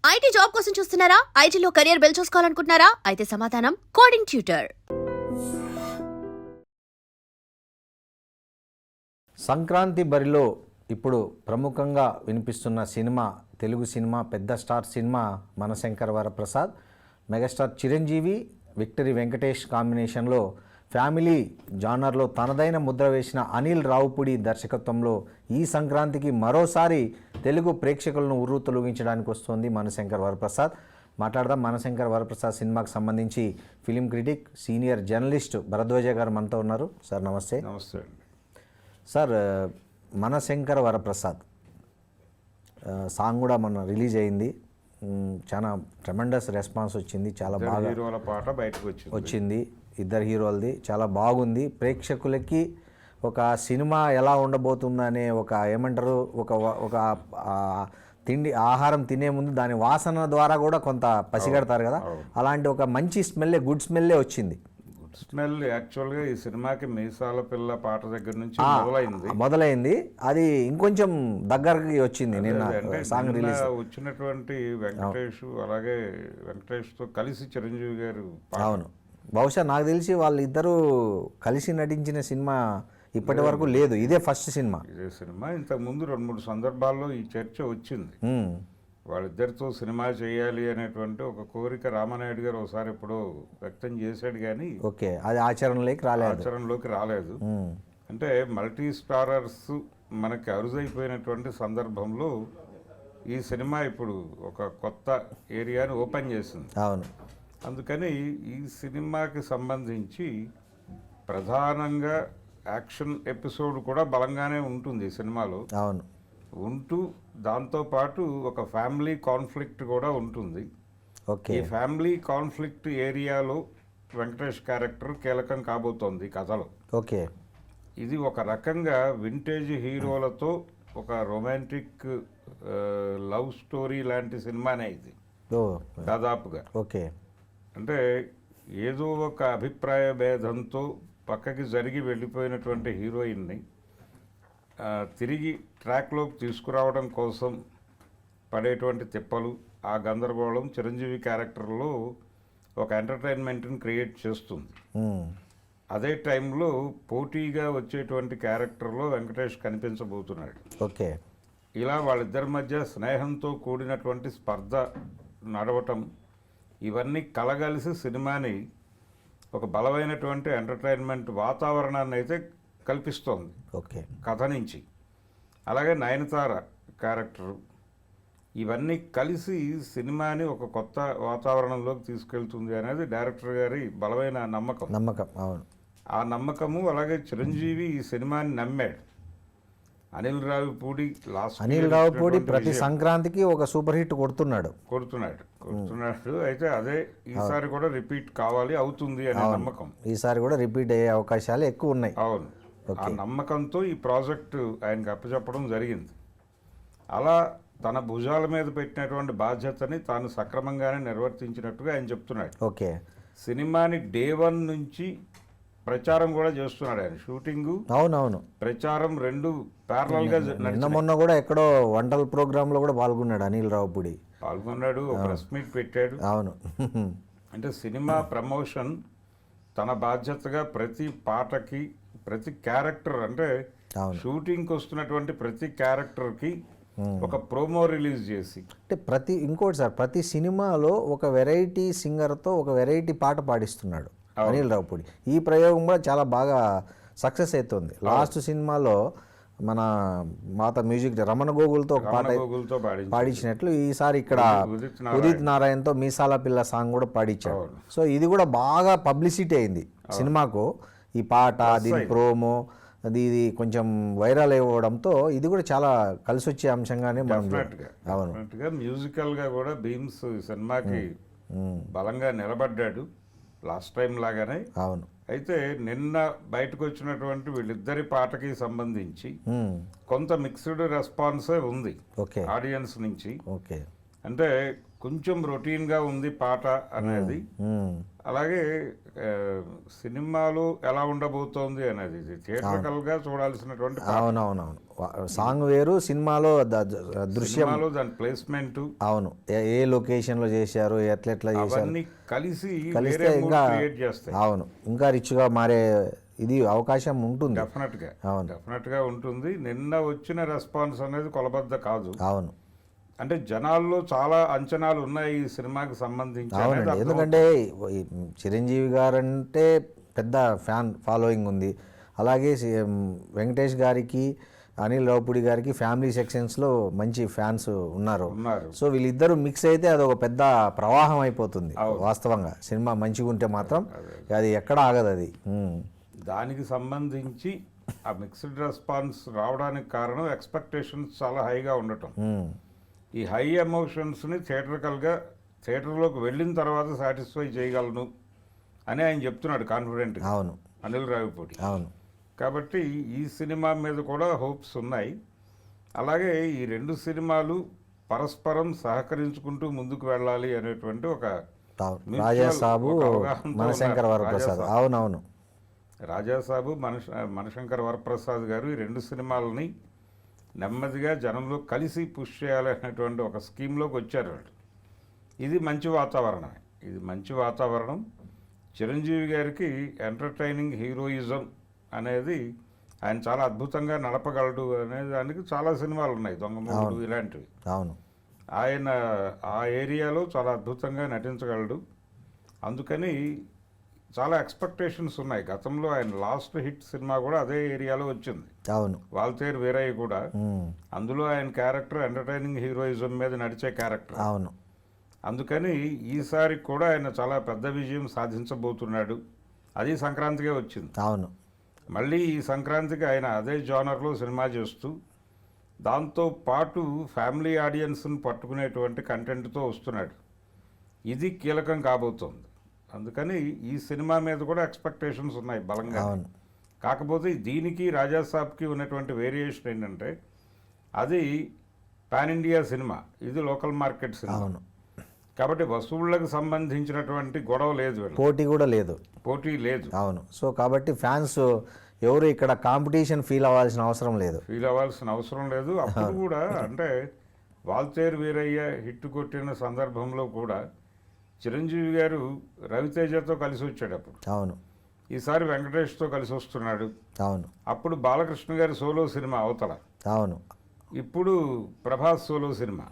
IT job కోసం చూస్తున్నారా? ఐటీలో కెరియర్ బిల్డ్ చూసుకోవాలనుకుంటున్నారా? అయితే సమాధానం కోడింగ్ ట్యూటర్. సంక్రాంతి బరిలో ఇప్పుడు ప్రముఖంగా వినిపిస్తున్న సినిమా, తెలుగు సినిమా, పెద్ద star cinema Manashankara Varaprasad. Megastar Chiranjeevi, victory Venkatesh కాంబినేషన్లో ఫ్యామిలీ జానర్లో తనదైన ముద్ర వేసిన అనిల్ రావుపూడి దర్శకత్వంలో ఈ సంక్రాంతికి మరోసారి తెలుగు ప్రేక్షకులను ఉర్రు తొలగించడానికి వస్తోంది మనశంకర వరప్రసాద్. మాట్లాడదాం. మనశంకర వరప్రసాద్ సినిమాకి సంబంధించి film critic, senior journalist Bharadwaj గారు మనతో ఉన్నారు. సార్ నమస్తే. నమస్తే అండి. సార్, మనశంకర వరప్రసాద్ సాంగ్ కూడా మొన్న రిలీజ్ అయింది. చాలా ట్రెమెండస్ రెస్పాన్స్ వచ్చింది. చాలా బాగా హీరోల పాట బయటకు వచ్చింది. ఇద్దరు హీరోలది చాలా బాగుంది. ప్రేక్షకులకి ఒక సినిమా ఎలా ఉండబోతుందనే ఒక ఏమంటారు, ఒక తిండి ఆహారం తినే ముందు దాని వాసన ద్వారా కూడా కొంత పసిగడతారు కదా, అలాంటి ఒక మంచి స్మెల్లే, గుడ్ స్మెల్లే వచ్చింది. గుడ్ స్మెల్ యాక్చువల్గా ఈ సినిమాకి మీసాల పిల్ల పాట దగ్గర నుంచి మొదలైంది. అది ఇంకొంచెం దగ్గరకి వచ్చింది. నిన్న సాంగ్ రిలీజ్ వచ్చినటువంటి వెంకటేష్, అలాగే వెంకటేష్తో కలిసి చిరంజీవి గారు. అవును, బహుశా నాకు తెలిసి వాళ్ళిద్దరూ కలిసి నటించిన సినిమా ఇప్పటి వరకు లేదు. ఇదే ఫస్ట్ సినిమా. ఇంతకు ముందు 2-3 సందర్భాల్లో ఈ చర్చ వచ్చింది. వాళ్ళిద్దరితో సినిమా చేయాలి అనేటువంటి ఒక కోరిక రామానాయుడు గారు ఒకసారి ఎప్పుడో వ్యక్తం చేశాడు, కానీ ఓకే, అది ఆచరణలోకి రాలేదు. అంటే మల్టీ స్టారర్స్ మనకి అరుదైపోయినటువంటి సందర్భంలో ఈ సినిమా ఇప్పుడు ఒక కొత్త ఏరియాని ఓపెన్ చేసింది. అవును, అందుకని ఈ సినిమాకి సంబంధించి ప్రధానంగా యాక్షన్ ఎపిసోడ్ కూడా బలంగానే ఉంటుంది ఈ సినిమాలో. అవును, ఉంటూ దాంతోపాటు ఒక ఫ్యామిలీ కాన్ఫ్లిక్ట్ కూడా ఉంటుంది. ఓకే, ఈ ఫ్యామిలీ కాన్ఫ్లిక్ట్ ఏరియాలో వెంకటేష్ క్యారెక్టర్ కీలకం కాబోతోంది కథలో. ఓకే, ఇది ఒక రకంగా వింటేజ్ హీరోలతో ఒక రొమాంటిక్ లవ్ స్టోరీ లాంటి సినిమానే ఇది దాదాపుగా. ఓకే, అంటే ఏదో ఒక అభిప్రాయ భేదంతో పక్కకి జరిగి వెళ్ళిపోయినటువంటి హీరోయిన్ని తిరిగి ట్రాక్లోకి తీసుకురావడం కోసం పడేటువంటి తిప్పలు, ఆ గందరగోళం చిరంజీవి క్యారెక్టర్లో ఒక ఎంటర్టైన్మెంట్ని క్రియేట్ చేస్తుంది. అదే టైంలో పోటీగా వచ్చేటువంటి క్యారెక్టర్లో వెంకటేష్ కనిపించబోతున్నాడు. ఓకే, ఇలా వాళ్ళిద్దరి మధ్య స్నేహంతో కూడినటువంటి స్పర్ధ నడవటం, ఇవన్నీ కలగలిసి సినిమాని ఒక బలమైనటువంటి ఎంటర్టైన్మెంట్ వాతావరణాన్ని అయితే కల్పిస్తోంది. ఓకే, కథ నుంచి. అలాగే నయనతార క్యారెక్టరు, ఇవన్నీ కలిసి సినిమాని ఒక కొత్త వాతావరణంలోకి తీసుకెళ్తుంది అనేది డైరెక్టర్ గారి బలమైన నమ్మకం. అవును, ఆ నమ్మకము, అలాగే చిరంజీవి ఈ సినిమాని నమ్మాడు. అనిల్ రావుపూడి ప్రతి సంక్రాంతికి ఒక సూపర్ హిట్ కొడుతున్నాడు. అయితే అదే ఈసారి కూడా రిపీట్ అవుతుంది అనే నమ్మకం. ఈసారి కూడా రిపీట్ అయ్యే అవకాశాలు ఎక్కువ ఉన్నాయి. అవును, ఆ నమ్మకంతో ఈ ప్రాజెక్టు ఆయనకు అప్పచెప్పడం జరిగింది. అలా తన భుజాల మీద పెట్టినటువంటి బాధ్యతని తాను సక్రమంగానే నిర్వర్తించినట్టుగా ఆయన చెప్తున్నాడు. ఓకే, సినిమాని డే 1 నుంచి ప్రచారం కూడా చేస్తున్నాడు ఆయన. షూటింగ్, అవునవును, ప్రచారం రెండు ప్యారలల్ గా. నిన్న మొన్న కూడా ఎక్కడో వంటల ప్రోగ్రామ్ లో కూడా పాల్గొన్నాడు అనిల్ రావుపూడి. ప్రెస్ మీట్ పెట్టాడు. అవును, అంటే సినిమా ప్రమోషన్ తన బాధ్యతగా ప్రతి పాటకి, ప్రతి క్యారెక్టర్, అంటే షూటింగ్కి వస్తున్నటువంటి ప్రతి క్యారెక్టర్కి ఒక ప్రోమో రిలీజ్ చేసి, అంటే ప్రతి సినిమాలో ఒక వెరైటీ సింగర్తో ఒక వెరైటీ పాట పాడిస్తున్నాడు అనిల్ రావుపూడి. ఈ ప్రయోగం కూడా చాలా బాగా సక్సెస్ అవుతుంది. లాస్ట్ సినిమాలో మన మాత మ్యూజిక్ రమణ గోగుల్తో ఒక పాట పాడించినట్లు ఈసారి ఇక్కడ ఉదిత్ నారాయణతో మీసాల పిల్ల సాంగ్ కూడా పాడించాడు. సో ఇది కూడా బాగా పబ్లిసిటీ అయింది సినిమాకు. ఈ పాట, దీని ప్రోమో, ఇది కొంచెం వైరల్ అవ్వడంతో ఇది కూడా చాలా కలిసి వచ్చే అంశంగానే మనం. అవును, మ్యూజికల్ గా కూడా భీమ్స్ సినిమాకి బలంగా నిలబడ్డాడు లాస్ట్ టైం లాగానే. అవును, అయితే నిన్న బయటకు వచ్చినటువంటి వీళ్ళిద్దరి పాటకి సంబంధించి కొంత మిక్స్డ్ రెస్పాన్సే ఉంది ఆడియన్స్ నుంచి. ఓకే, అంటే కొంచెం రొటీన్ గా ఉంది పాట అనేది. అలాగే ఆ, సినిమాలో ఎలా ఉండబోతోంది అనేది ఇది థియేట్రికల్గా చూడాల్సినటువంటి పాత్ర. అవునవునవును. సాంగ్ వేరు, సినిమాలో దృశ్యం. సినిమాలో దాని ప్లేస్మెంట్ అవును, ఏ లొకేషన్లో చేశారు, ఎట్లెట్లా చేశారు, అవన్నీ కలిసి కలిస్తే వేరే ఇంకా క్రియేట్ చేస్తాయి. అవును, ఇంకా రిచ్గా మారే ఇది అవకాశం ఉంటుంది. డెఫినెట్గా అవును. డెఫినెట్గా ఉంటుంది. నిన్న వచ్చిన రెస్పాన్స్ అనేది కొలబద్ద కాదు. అవును అంటే జనాల్లో చాలా అంచనాలు ఉన్నాయి ఈ సినిమాకి సంబంధించి అనేది అవునండి. అర్థం ఎందుకంటే ఈ చిరంజీవి గారంటే పెద్ద ఫ్యాన్ ఫాలోయింగ్ ఉంది. అలాగే వెంకటేష్ గారికి, అనిల్ రావుపూడి గారికి ఫ్యామిలీ సెక్షన్స్లో మంచి ఫ్యాన్స్ ఉన్నారు. ఉన్నారు. సో వీళ్ళిద్దరూ మిక్స్ అయితే అది ఒక పెద్ద ప్రవాహం అయిపోతుంది. వాస్తవంగా సినిమా మంచిగా ఉంటే మాత్రం అది ఎక్కడ ఆగదు అది. దానికి సంబంధించి ఆ మిక్స్డ్ రెస్పాన్స్ రావడానికి కారణం ఎక్స్పెక్టేషన్స్ చాలా హైగా ఉండటం. ఈ హై ఎమోషన్స్ని థియేటర్లోకి వెళ్ళిన తర్వాత సాటిస్ఫై చేయగలను అని ఆయన చెప్తున్నాడు కాన్ఫిడెంట్గా. అవును అనిల్ రావిపూడి. అవును కాబట్టి ఈ సినిమా మీద కూడా హోప్స్ ఉన్నాయి. అలాగే ఈ రెండు సినిమాలు పరస్పరం సహకరించుకుంటూ ముందుకు వెళ్ళాలి అనేటువంటి ఒక రాజాసాబు, అవగాహనతో మనశంకర ఉన్నారు. వరప్రసాద్. రాజాసాబు. అవునవును రాజాసాబు, మనశంకర్ వరప్రసాద్ గారు ఈ రెండు సినిమాలని నెమ్మదిగా జనంలో కలిసి పుష్ చేయాలనేటువంటి ఒక స్కీమ్లోకి వచ్చారు వాళ్ళు. ఇది మంచి వాతావరణం. ఇది మంచి వాతావరణం. చిరంజీవి గారికి ఎంటర్టైనింగ్ హీరోయిజం అనేది ఆయన చాలా అద్భుతంగా నడపగలడు అనే దానికి చాలా సినిమాలు ఉన్నాయి, దొంగమూడు ఇలాంటివి. అవును ఆయన ఆ ఏరియాలో చాలా అద్భుతంగా నటించగలడు. అందుకని చాలా ఎక్స్పెక్టేషన్స్ ఉన్నాయి. గతంలో ఆయన లాస్ట్ హిట్ సినిమా కూడా అదే ఏరియాలో వచ్చింది, అవును వాల్తేరు వీరయ్య కూడా. అందులో ఆయన క్యారెక్టర్ ఎంటర్టైనింగ్ హీరోయిజం మీద నడిచే క్యారెక్టర్. అవును అందుకని ఈసారి కూడా ఆయన చాలా పెద్ద విజయం సాధించబోతున్నాడు. అది సంక్రాంతికే వచ్చింది. అవును మళ్ళీ ఈ సంక్రాంతికి ఆయన అదే జానర్లో సినిమా చేస్తూ దాంతో పాటు ఫ్యామిలీ ఆడియన్స్ని పట్టుకునేటువంటి కంటెంట్తో వస్తున్నాడు. ఇది కీలకం కాబోతోంది. అందుకని ఈ సినిమా మీద కూడా ఎక్స్పెక్టేషన్స్ ఉన్నాయి బలంగా. కాకపోతే దీనికి రాజాసాబ్కి ఉన్నటువంటి వేరియేషన్ ఏంటంటే అది పాన్ ఇండియా సినిమా, ఇది లోకల్ మార్కెట్ సినిమా. అవును కాబట్టి వసూళ్లకు సంబంధించినటువంటి గొడవ లేదు, పోటీ కూడా లేదు. పోటీ లేదు. అవును. సో కాబట్టి ఫ్యాన్స్ ఎవరు ఇక్కడ కాంపిటీషన్ ఫీల్ అవ్వాల్సిన అవసరం లేదు. ఫీల్ అవ్వాల్సిన అవసరం లేదు. అప్పుడు కూడా అంటే వాల్తేరు వీరయ్య హిట్ కొట్టిన సందర్భంలో కూడా చిరంజీవి గారు రవితేజతో కలిసి వచ్చాడు అప్పుడు. అవును. ఈసారి వెంకటేష్తో కలిసి వస్తున్నాడు. అవును. అప్పుడు బాలకృష్ణ గారి సోలో సినిమా అవతల. అవును. ఇప్పుడు ప్రభాస్ సోలో సినిమా.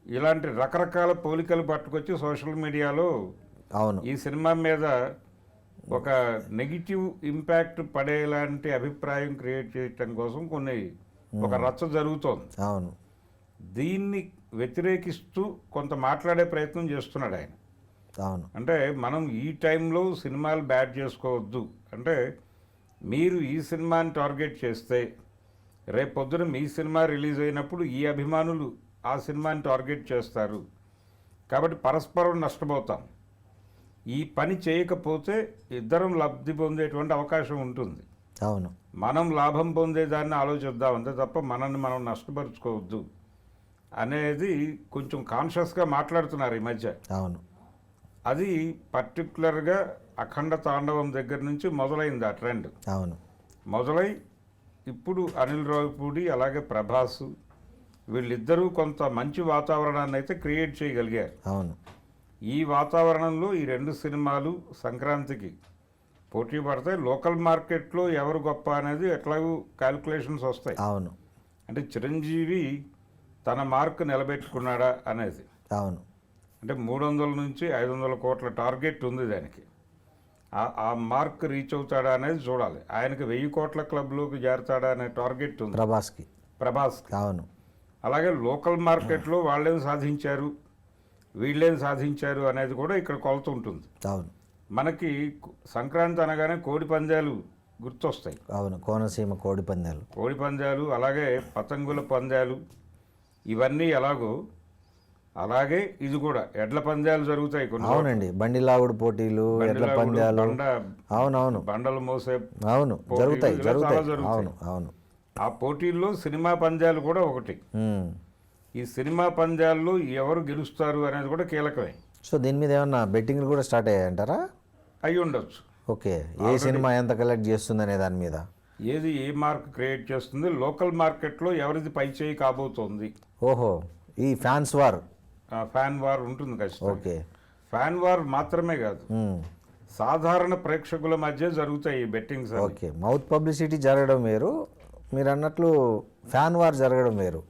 ఇలాంటి రకరకాల పోలికలు పట్టుకొచ్చి సోషల్ మీడియాలో అవును ఈ సినిమా మీద ఒక నెగిటివ్ ఇంపాక్ట్ పడేలాంటి అభిప్రాయం క్రియేట్ చేయటం కోసం ఒక రచ్చ జరుగుతోంది. అవును. దీన్ని వ్యతిరేకిస్తూ కొంత మాట్లాడే ప్రయత్నం చేస్తున్నాడు ఆయన. అవును. అంటే మనం ఈ టైంలో సినిమాలు బ్యాడ్ చేసుకోవద్దు. అంటే మీరు ఈ సినిమాని టార్గెట్ చేస్తే రేపు పొద్దున మీ సినిమా రిలీజ్ అయినప్పుడు ఈ అభిమానులు ఆ సినిమాని టార్గెట్ చేస్తారు. కాబట్టి పరస్పరం నష్టపోతాం. ఈ పని చేయకపోతే ఇద్దరం లబ్ధి పొందేటువంటి అవకాశం ఉంటుంది. అవును. మనం లాభం పొందేదాన్ని ఆలోచిద్దాం అంతే తప్ప మనల్ని మనం నష్టపరుచుకోవద్దు అనేది కొంచెం కాన్షియస్గా మాట్లాడుతున్నారు ఈ మధ్య. అవును. అది పర్టికులర్గా అఖండ తాండవం దగ్గర నుంచి మొదలైంది ఆ ట్రెండ్. అవును. మొదలై ఇప్పుడు అనిల్ రావిపూడి అలాగే ప్రభాస్ వీళ్ళిద్దరూ కొంత మంచి వాతావరణాన్ని అయితే క్రియేట్ చేయగలిగారు. అవును. ఈ వాతావరణంలో ఈ రెండు సినిమాలు సంక్రాంతికి పోటీ పడతాయి. లోకల్ మార్కెట్లో ఎవరు గొప్ప అనేది ఎట్లాగూ క్యాల్కులేషన్స్ వస్తాయి. అవును. అంటే చిరంజీవి తన మార్క్ నిలబెట్టుకున్నాడా అనేది. అవును. అంటే 300 నుంచి 500 కోట్ల టార్గెట్ ఉంది దానికి. ఆ మార్క్ రీచ్ అవుతాడా అనేది చూడాలి. ఆయనకి 1000 కోట్ల క్లబ్లోకి చేరతాడా అనే టార్గెట్ ఉంది ప్రభాస్కి. అవును. అలాగే లోకల్ మార్కెట్లో వాళ్ళేం సాధించారు వీళ్ళేం సాధించారు అనేది కూడా ఇక్కడ కొలత ఉంటుంది. అవును. మనకి సంక్రాంతి అనగానే కోడి పందాలు గుర్తొస్తాయి. అవును. కోనసీమ కోడి పందాలు, అలాగే పతంగుల పందాలు, ఇవన్నీ ఎలాగో అలాగే ఇది కూడా ఎడ్ల పందాలు జరుగుతాయి కొన్ని. అవునండి. బండి లాగుడు పోటీలు, ఎడ్ల పందాలు. అవునవును. బండలు మోసే అవును జరుగుతాయి. అవును. అవును. ఆ పోటీల్లో సినిమా పందాలు కూడా ఒకటి. ఈ సినిమా పందాల్లో ఎవరు గెలుస్తారు అనేది కూడా కీలకమే. సో దీని మీద ఏమన్నా బెట్టింగ్లు కూడా స్టార్ట్ అయ్యాయంటారా? అయి ఉండొచ్చు. ఓకే, ఏ సినిమా ఎంత కలెక్ట్ చేస్తుంది అనే దాని మీద. ఏది ఏ మార్క్ క్రియేట్ చేస్తుంది, లోకల్ మార్కెట్లో ఎవరిది పై చేయి కాబోతోంది. ఓహో, ఈ ఫ్యాన్స్ వార్. ఫ్యాన్ వార్ ఉంటుంది ఖచ్చితంగా. ఓకే. ఫ్యాన్ వార్ మాత్రమే కాదు, మ్మ్. సాధారణ ప్రేక్షకుల మధ్య జరుగుతాయి ఈ బెట్టింగ్స్. ఓకే, మౌత్ పబ్లిసిటీ జరగడం వేరు, మీరు అన్నట్లు ఫ్యాన్ వార్ జరగడం వేరు.